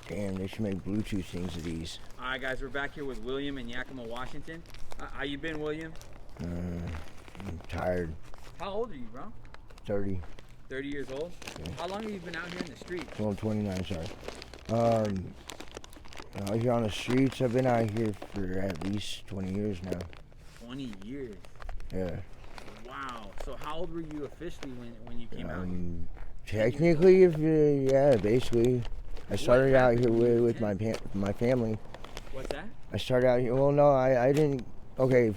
Damn, they should make Bluetooth things of these. All right, guys, we're back here with William in Yakima, Washington. How you been, William? I'm tired. How old are you, bro? 30. 30 years old? Yeah. How long have you been out here in the streets? Well, I'm 29, sorry. Out here on the streets, I've been out here for at least 20 years now. 20 years? Yeah. Wow. So how old were you officially when you came out here? Technically, yeah, basically. I started out here with my family. What's that? I started out here, well, no, I didn't, okay.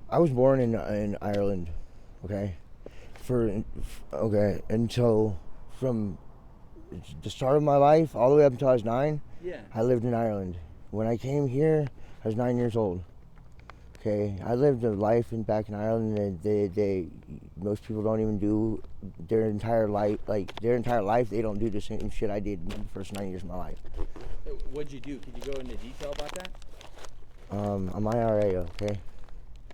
I was born in Ireland, okay? Until from the start of my life, all the way up until I was 9, yeah, I lived in Ireland. When I came here, I was 9 years old. Okay, I lived a life back in Ireland that most people don't even do their entire life. They don't do the same shit I did in the first 9 years of my life. What'd you do? Could you go into detail about that? I'm IRA, okay?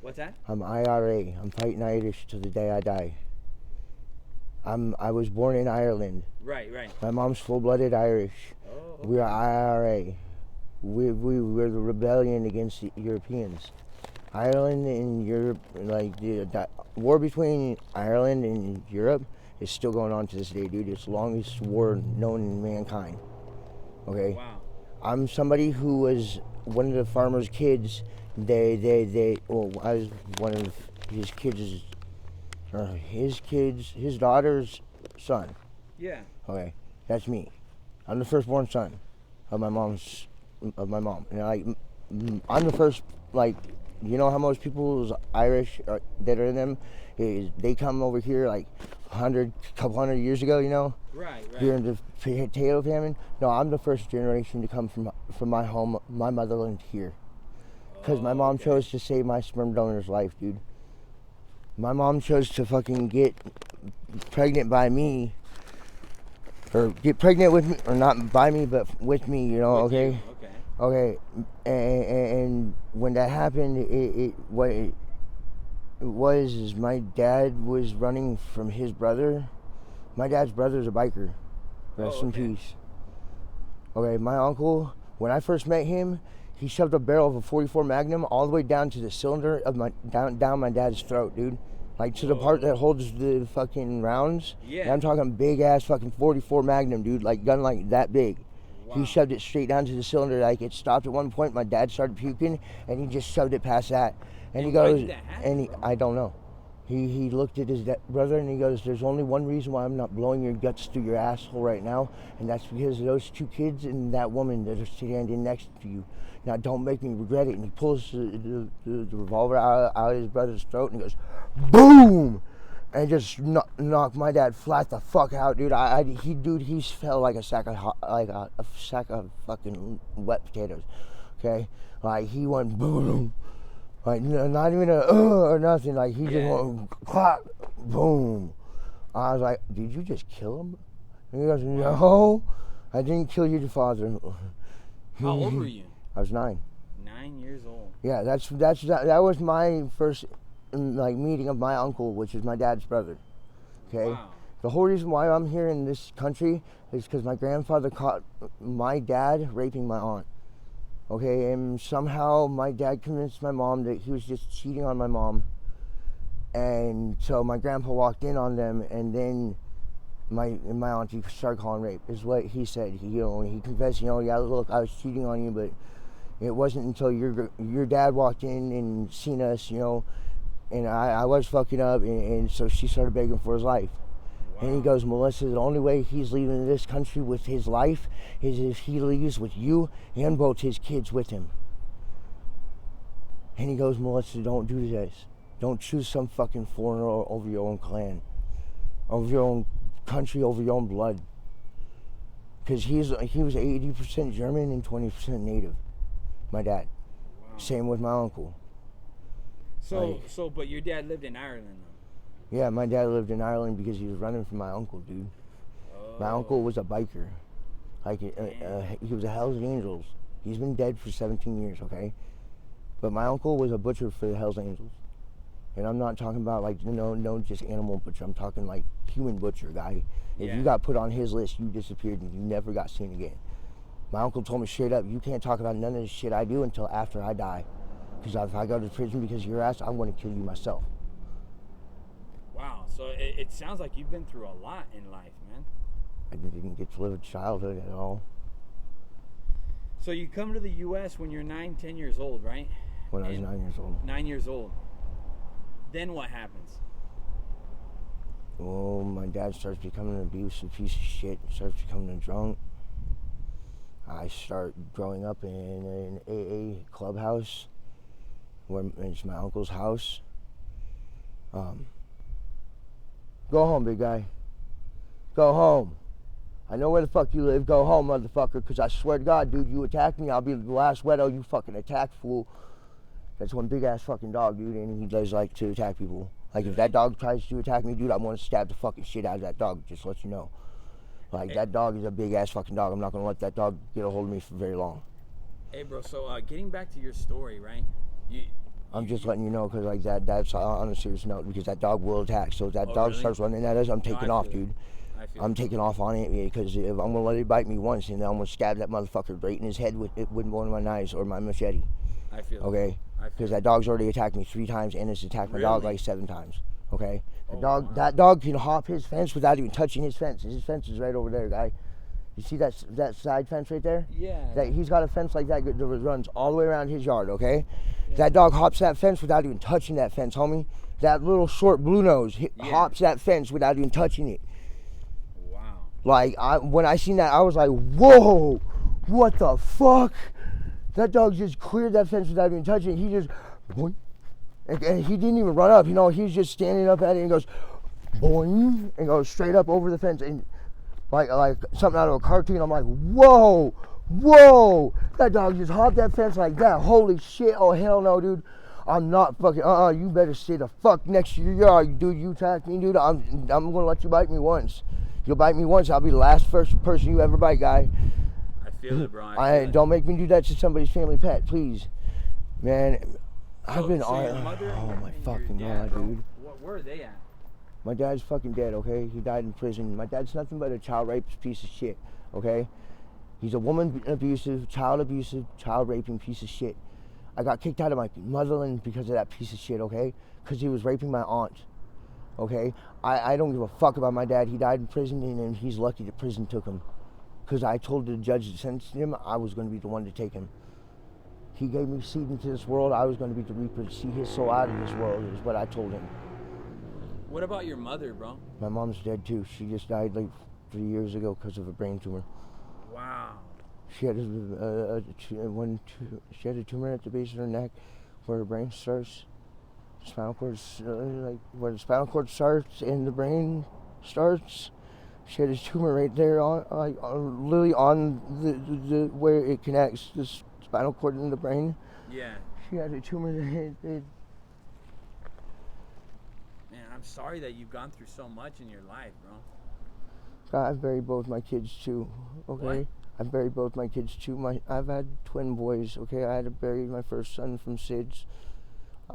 What's that? I'm IRA. I'm fighting Irish till the day I die. I was born in Ireland. Right, right. My mom's full-blooded Irish. Oh, okay. We are IRA. We're the rebellion against the Europeans. Ireland and Europe, like the war between Ireland and Europe is still going on to this day, dude. It's the longest war known in mankind. Okay? Wow. I'm somebody who was one of the farmer's kids. I was one of his kids, his daughter's son. Yeah. Okay, that's me. I'm the firstborn son of my mom. And I'm the first, like, you know how most people's Irish that are in them, they come over here like couple hundred years ago, you know? Right, right. During the potato famine. No, I'm the first generation to come from my home, my motherland here. Because my mom chose to save my sperm donor's life, dude. My mom chose to fucking get pregnant by me, or get pregnant with me, or not by me, but with me, you know, okay? Okay, and when that happened, what it was is my dad was running from his brother. My dad's brother's a biker. Rest in peace. Okay, my uncle, when I first met him, he shoved a barrel of a 44 Magnum all the way down to the cylinder of down my dad's throat, dude. Like to the part that holds the fucking rounds. Yeah. And I'm talking big ass fucking 44 Magnum, dude. Like gun like that big. Wow. He shoved it straight down to the cylinder. Like it stopped at one point. My dad started puking, and he just shoved it past that. And he goes, I don't know. He looked at his brother and he goes, "There's only one reason why I'm not blowing your guts through your asshole right now, and that's because of those 2 kids and that woman that are standing next to you. Now don't make me regret it." And he pulls the revolver out of his brother's throat and he goes, boom, and just knocked my dad flat the fuck out, dude. He fell like a sack of fucking wet potatoes. Okay, like he went boom. Like, not even or nothing. Like, he just went, clap, boom. I was like, "Did you just kill him?" And he goes, "No, I didn't kill your father." How old were you? I was 9. 9 years old. Yeah, that was my first, like, meeting of my uncle, which is my dad's brother. Okay? Wow. The whole reason why I'm here in this country is because my grandfather caught my dad raping my aunt. Okay, and somehow my dad convinced my mom that he was just cheating on my mom. And so my grandpa walked in on them, and then my auntie started calling rape, is what he said. He confessed, "Yeah, look, I was cheating on you, but it wasn't until your dad walked in and seen us, and I was fucking up," and so she started begging for his life. And he goes, "Melissa, the only way he's leaving this country with his life is if he leaves with you and both his kids with him." And he goes, "Melissa, don't do this. Don't choose some fucking foreigner over your own clan, over your own country, over your own blood." Because he was 80% German and 20% Native, my dad. Wow. Same with my uncle. But your dad lived in Ireland, though. Yeah, my dad lived in Ireland because he was running from my uncle, dude. My uncle was a biker. Like, he was a Hells Angels. He's been dead for 17 years, okay? But my uncle was a butcher for the Hells Angels. And I'm not talking about like, no, just animal butcher. I'm talking like human butcher, guy. If you got put on his list, you disappeared and you never got seen again. My uncle told me straight up, you can't talk about none of the shit I do until after I die. Because if I go to prison because of your ass, I'm going to kill you myself. Wow, so it sounds like you've been through a lot in life, man. I didn't get to live a childhood at all. So you come to the U.S. when you're 9, 10 years old, right? When I was 9 years old. 9 years old. Then what happens? Oh, my dad starts becoming an abusive piece of shit. Starts becoming a drunk. I start growing up in an AA clubhouse, where it's my uncle's house. Go home, big guy. Go home. I know where the fuck you live. Go home, motherfucker, because I swear to God, dude, you attack me, I'll be the last wedo you fucking attack, fool. That's one big-ass fucking dog, dude, and he does like to attack people. Like, if that dog tries to attack me, dude, I'm going to stab the fucking shit out of that dog, just to let you know. Like, that dog is a big-ass fucking dog. I'm not going to let that dog get a hold of me for very long. Hey, bro, so getting back to your story, right? I'm just letting you know, because, like, that's on a serious note, because that dog will attack. So if that dog starts running at us, I'm taking off, dude. I'm taking off on it, because if I'm going to let it bite me once, and then I'm going to stab that motherfucker right in his head with one of my knives or my machete. I feel okay? Because that dog's already attacked me 3 times, and it's attacked my dog like 7 times. Okay? That dog can hop his fence without even touching his fence. His fence is right over there, guy. You see that side fence right there? Yeah. He's got a fence like that that runs all the way around his yard, okay? Yeah. That dog hops that fence without even touching that fence, homie. That little short blue nose hops that fence without even touching it. Wow. Like, when I seen that, I was like, whoa, what the fuck? That dog just cleared that fence without even touching it. He just, boing, and he didn't even run up. You know, he's just standing up at it and goes, boing, and goes straight up over the fence. And like something out of a cartoon. I'm like, whoa, that dog just hopped that fence like that. Holy shit, oh hell no, dude. I'm not fucking, you better stay the fuck next to your yard, dude. You attack me, dude. I'm gonna let you bite me once. You'll bite me once, I'll be the last first person you ever bite, guy. I feel it, bro. Don't make me do that to somebody's family pet, please. Man, I've been on, oh my fucking God, dude. Where are they at? My dad's fucking dead, okay? He died in prison. My dad's nothing but a child rapist piece of shit, okay? He's a woman abusive, child raping piece of shit. I got kicked out of my motherland because of that piece of shit, okay? Because he was raping my aunt, okay? I don't give a fuck about my dad. He died in prison, and he's lucky that prison took him. Because I told the judge that sentenced him, I was going to be the one to take him. He gave me seed into this world. I was going to be the reaper to see his soul out of this world, is what I told him. What about your mother, bro? My mom's dead too. She just died like 3 years ago because of a brain tumor. Wow. She had she had a tumor at the base of her neck where her brain starts. Spinal cord, like where the spinal cord starts and the brain starts. She had a tumor right there literally on the where it connects the spinal cord and the brain. Yeah. She had a tumor that hit. Man, I'm sorry that you've gone through so much in your life, bro. I've buried both my kids too. Okay. What? I've buried both my kids too. I've had twin boys. Okay. I had to bury my first son from SIDS.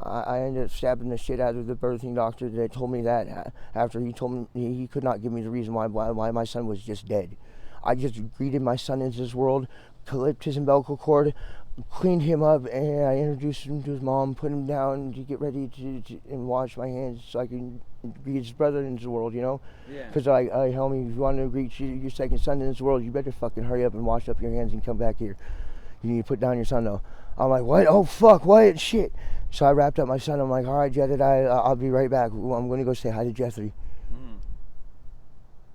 I ended up stabbing the shit out of the birthing doctor that told me that after he told me he could not give me the reason why my son was just dead. I just greeted my son into this world, clipped his umbilical cord, cleaned him up, and I introduced him to his mom, put him down to get ready to and wash my hands so I can greet his brother into the world, you know? Yeah. Because homie, if you want to greet your second son in this world, you better fucking hurry up and wash up your hands and come back here. You need to put down your son, though. I'm like, what? Oh, fuck, what? Shit. So I wrapped up my son. I'm like, all right, Jetted, I'll be right back. I'm going to go say hi to Jeffrey. Mm.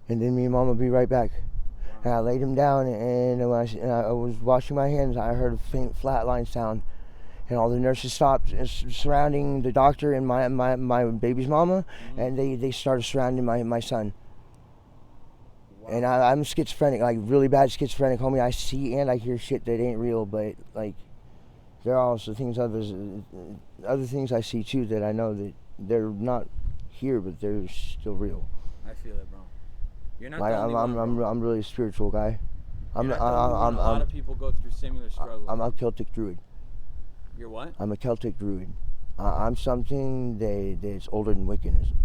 And then me and Mom will be right back. Wow. And I laid him down, and when I was washing my hands, I heard a faint flatline sound. And all the nurses stopped surrounding the doctor and my baby's mama, and they started surrounding my son. Wow. And I'm schizophrenic, like really bad schizophrenic, homie. I see and I hear shit that ain't real, but like there are also other things I see too that I know that they're not here, but they're still real. I feel it, bro. You're not like, the only one, bro. I'm really a spiritual guy. A lot of people go through similar struggles. I'm a Celtic druid. You're what? I'm a Celtic druid. I'm something that's older than Wiccanism.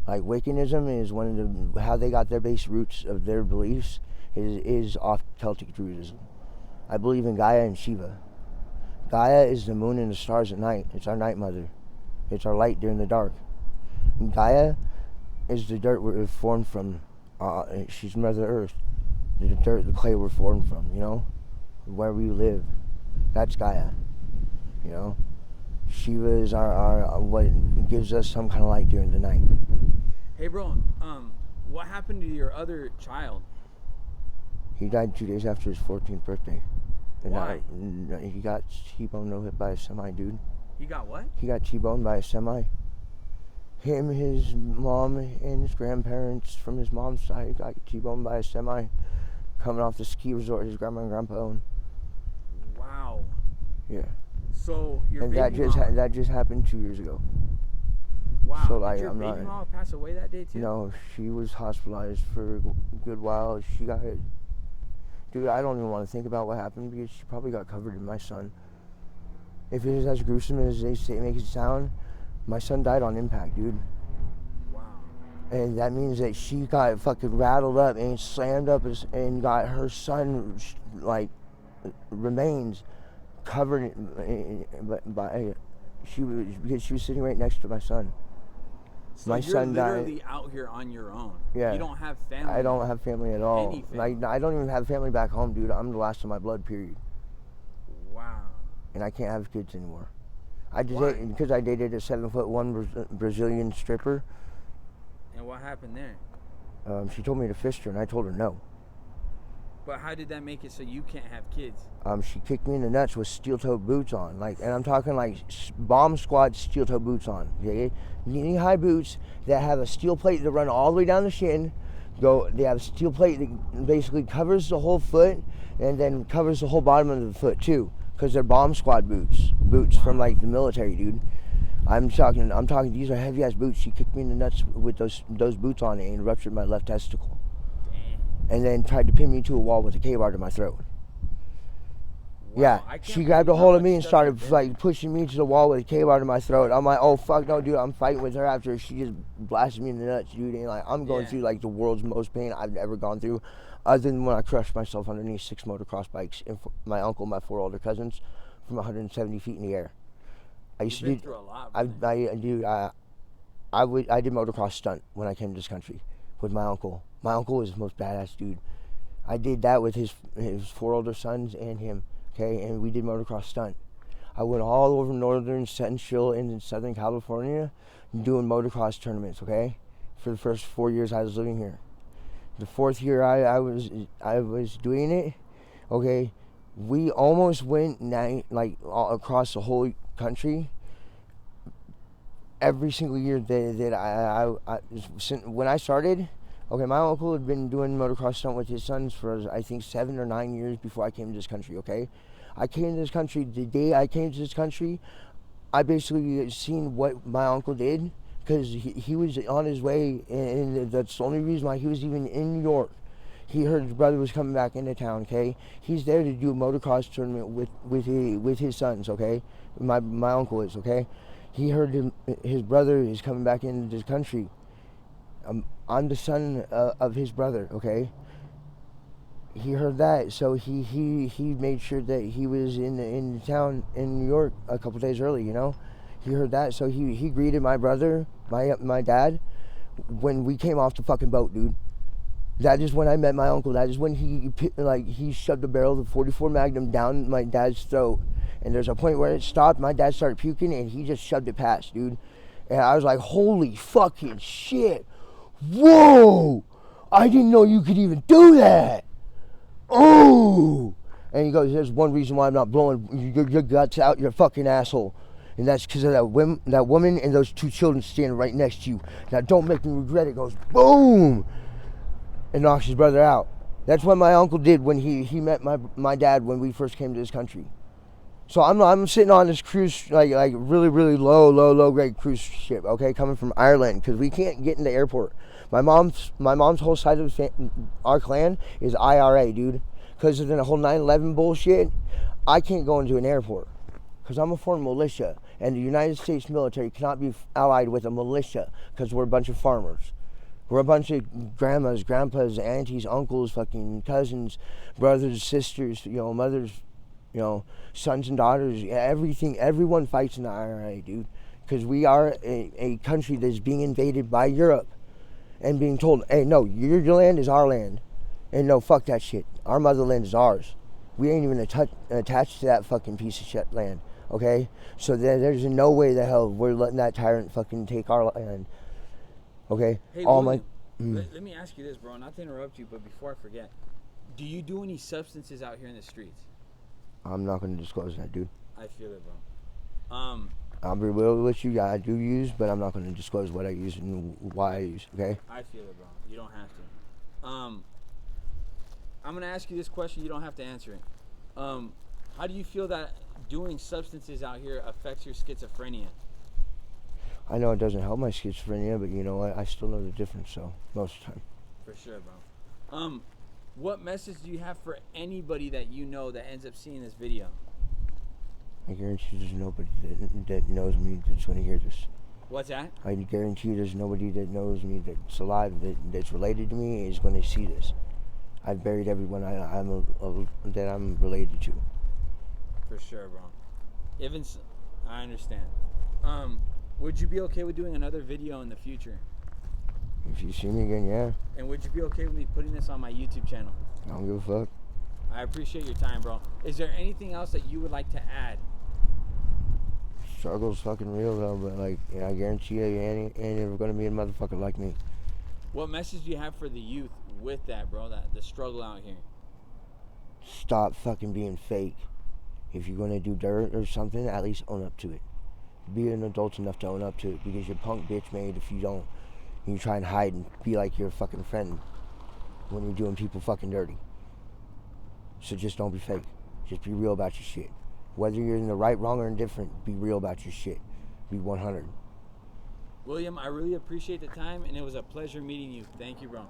Like Wiccanism is one of the how they got their base roots of their beliefs is off Celtic Druidism. I believe in Gaia and Shiva. Gaia is the moon and the stars at night. It's our night mother. It's our light during the dark. And Gaia is the dirt we're formed from. She's Mother Earth. The dirt, the clay we're formed from, you know? Where we live. That's Gaia. You know? Shiva is our what gives us some kind of light during the night. Hey, bro, what happened to your other child? He died 2 days after his 14th birthday. And Why? He got T-boned no hit by a semi, dude. He got what? He got T-boned by a semi. Him, his mom, and his grandparents from his mom's side got T-boned by a semi coming off the ski resort his grandma and grandpa owned. Wow. Yeah. So your And baby mom, that just happened 2 years ago. wow. So like Did your I'm baby not. mama pass away that day too? No, she was hospitalized for a good while. She got hit. Dude, I don't even want to think about what happened because she probably got covered in my son. If it is as gruesome as they say make it sound, my son died on impact, dude. Wow. And that means that she got fucking rattled up and slammed up and got her son like remains covered by because she was sitting right next to my son. So My you're son died. literally out here on your own. Yeah. You don't have family. I don't have family at all. Any family. Like I don't even have family back home, dude. I'm the last of my blood, period. Wow. And I can't have kids anymore. I just Why? because I dated a 7'1" Brazilian stripper. And what happened there? She told me to fist her, and I told her no. But how did that make it so you can't have kids? She kicked me in the nuts with steel-toe boots on, and I'm talking like bomb squad steel-toe boots on. Okay, knee-high boots that have a steel plate that run all the way down the shin. They have a steel plate that basically covers the whole foot, and then covers the whole bottom of the foot too, because they're bomb squad boots from like the military, dude. I'm talking. These are heavy-ass boots. She kicked me in the nuts with those boots on and ruptured my left testicle. And then tried to pin me to a wall with a K-bar to my throat. Wow, Yeah, she grabbed a hold of me and started like pushing me to the wall with a K-bar to my throat. I'm like, oh fuck no, dude! I'm fighting with her after she just blasted me in the nuts, dude. And like I'm going through like the world's most pain I've ever gone through, other than when I crushed myself underneath 6 motocross bikes and my uncle, my 4 older cousins, from 170 feet in the air. I used to do. Through a lot, I did motocross stunt when I came to this country with my uncle. My uncle was the most badass dude. I did that with his 4 older sons and him, okay? And we did motocross stunt. I went all over northern, central, and southern California doing motocross tournaments, okay? For the first 4 years I was living here. The 4th year I was doing it, okay? We almost went all across the whole country. Every single year when I started, okay, my uncle had been doing motocross stunt with his sons for I think 7 or 9 years before I came to this country, okay? I came to this country, the day I came to this country, I basically seen what my uncle did because he was on his way, and that's the only reason why he was even in New York. He heard his brother was coming back into town, okay? He's there to do a motocross tournament with his sons, okay? My uncle is, okay? He heard his brother is coming back into this country. I'm the son of his brother, okay? He heard that, so he made sure that he was in town in New York a couple days early, you know? He heard that, so he greeted my brother, my dad, when we came off the fucking boat, dude. That is when I met my uncle. That is when he shoved the barrel of the 44 Magnum down my dad's throat. And there's a point where it stopped, my dad started puking, and he just shoved it past, dude. And I was like, holy fucking shit. Whoa! I didn't know you could even do that. Oh! And he goes, there's one reason why I'm not blowing your guts out your fucking asshole. And that's because of that woman and those 2 children standing right next to you. Now don't make me regret it. Goes, boom! And knocks his brother out. That's what my uncle did when he met my dad when we first came to this country. So I'm sitting on this cruise, like really, really low grade cruise ship, okay, coming from Ireland, because we can't get in the airport. My mom's whole side of our clan is IRA, dude, because of the whole 9/11 bullshit. I can't go into an airport, Because I'm a former militia, and the United States military cannot be allied with a militia because we're a bunch of farmers. We're a bunch of grandmas, grandpas, aunties, uncles, fucking cousins, brothers, sisters, mothers, sons and daughters, everything. Everyone fights in the IRA, dude. Because we are a country that's being invaded by Europe and being told, hey, no, your land is our land. And no, fuck that shit. Our motherland is ours. We ain't even attached to that fucking piece of shit land, okay? So there's no way the hell we're letting that tyrant fucking take our land. Okay. Hey, all William, my. let me ask you this, bro. Not to interrupt you, but before I forget, do you do any substances out here in the streets? I'm not going to disclose that, dude. I feel it, bro. I'll be real with you. I do use, but I'm not going to disclose what I use and why I use. Okay. I feel it, bro. You don't have to. I'm going to ask you this question. You don't have to answer it. How do you feel that doing substances out here affects your schizophrenia? I know it doesn't help my schizophrenia, but you know what? I still know the difference, so most of the time. For sure, bro. What message do you have for anybody that you know that ends up seeing this video? I guarantee you there's nobody that knows me that's going to hear this. What's that? I guarantee you there's nobody that knows me that's alive that's related to me is going to see this. I've buried everyone that I'm related to. For sure, bro. I understand. Would you be okay with doing another video in the future? If you see me again, yeah. And would you be okay with me putting this on my YouTube channel? I don't give a fuck. I appreciate your time, bro. Is there anything else that you would like to add? Struggle's fucking real though, but I guarantee you ain't ever gonna be a motherfucker like me. What message do you have for the youth with that, bro? The struggle out here. Stop fucking being fake. If you're gonna do dirt or something, at least own up to it. Be an adult enough to own up to it, because you're punk bitch made if you don't. You try and hide and be like your fucking friend when you're doing people fucking dirty. So just don't be fake. Just be real about your shit. Whether you're in the right, wrong, or indifferent, be real about your shit. Be 100. William, I really appreciate the time, and it was a pleasure meeting you. Thank you, bro.